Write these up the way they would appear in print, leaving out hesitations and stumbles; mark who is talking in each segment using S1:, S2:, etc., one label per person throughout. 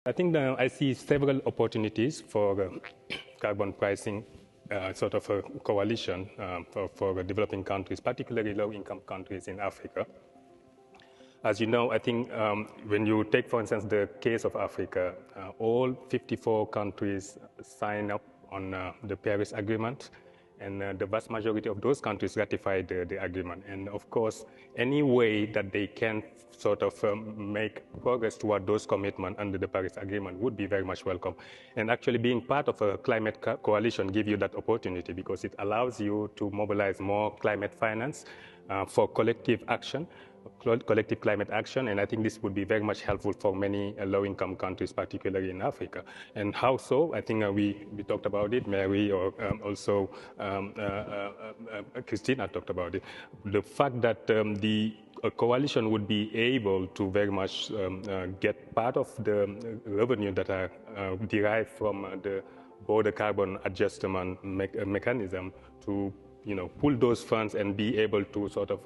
S1: I think I see several opportunities for carbon pricing, sort of a coalition for developing countries, particularly low-income countries in Africa. As you know, I think when you take, for instance, the case of Africa, all 54 countries sign up on the Paris Agreement, and the vast majority of those countries ratified the agreement. And of course, any way that they can sort of make progress toward those commitments under the Paris Agreement would be very much welcome. And actually being part of a climate coalition gives you that opportunity because it allows you to mobilize more climate finance for collective action, collective climate action, and I think this would be very much helpful for many low-income countries, particularly in Africa. And how so? I think we talked about it, Mary, or also Christina talked about it. The fact that the coalition would be able to very much get part of the revenue that are derived from the border carbon adjustment mechanism to pull those funds and be able to sort of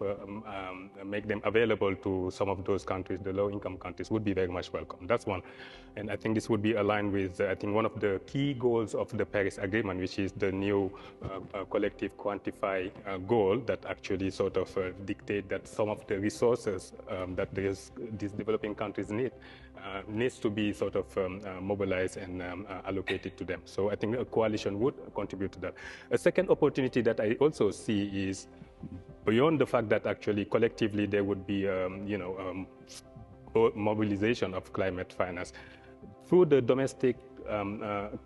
S1: make them available to some of those countries, the low-income countries, would be very much welcome. That's one. And I think this would be aligned with, I think, one of the key goals of the Paris Agreement, which is the new collective quantify goal that actually sort of dictate that some of the resources that these developing countries need needs to be sort of mobilized and allocated to them. So I think a coalition would contribute to that. A second opportunity that I also see is beyond the fact that actually collectively there would be, mobilization of climate finance. Through the domestic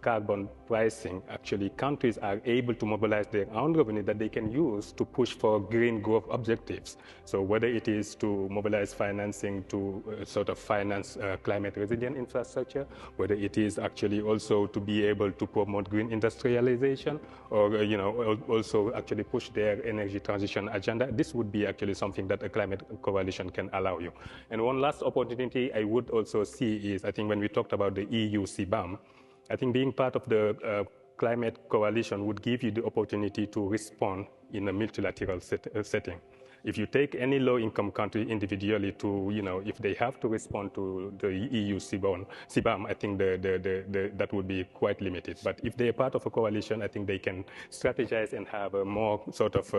S1: carbon pricing, actually countries are able to mobilize their own revenue that they can use to push for green growth objectives. So whether it is to mobilize financing to sort of finance climate resilient infrastructure, whether it is actually also to be able to promote green industrialization, or also actually push their energy transition agenda, this would be actually something that a climate coalition can allow you. And one last opportunity I would also see is, I think when we talked about the EU CBAM, I think being part of the climate coalition would give you the opportunity to respond in a multilateral setting. If you take any low-income country individually to, if they have to respond to the EU CBAM, I think that would be quite limited. But if they're part of a coalition, I think they can strategize and have a more sort of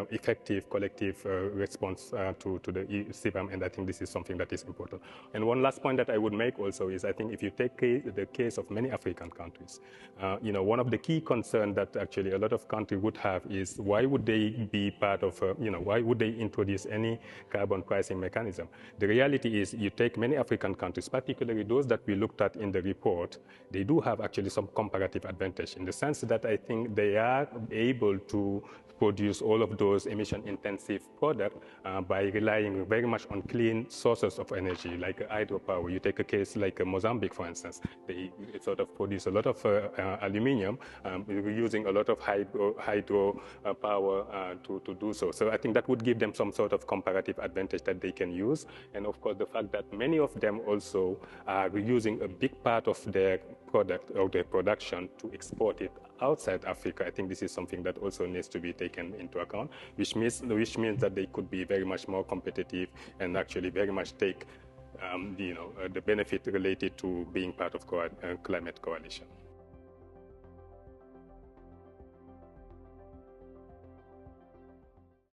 S1: effective collective response to the EU CBAM, and I think this is something that is important. And one last point that I would make also is, I think if you take the case of many African countries, one of the key concerns that actually a lot of countries would have is why would they be part of, why would they introduce any carbon pricing mechanism? The reality is you take many African countries, particularly those that we looked at in the report, they do have actually some comparative advantage in the sense that I think they are able to produce all of those emission-intensive products by relying very much on clean sources of energy, like hydropower. You take a case like Mozambique, for instance. They sort of produce a lot of aluminium, using a lot of hydro power to do so. So I think that would give them some sort of comparative advantage that they can use. And of course, the fact that many of them also are using a big part of their product or their production to export it outside Africa, I think this is something that also needs to be taken into account, which means that they could be very much more competitive and actually very much take the benefit related to being part of climate coalition.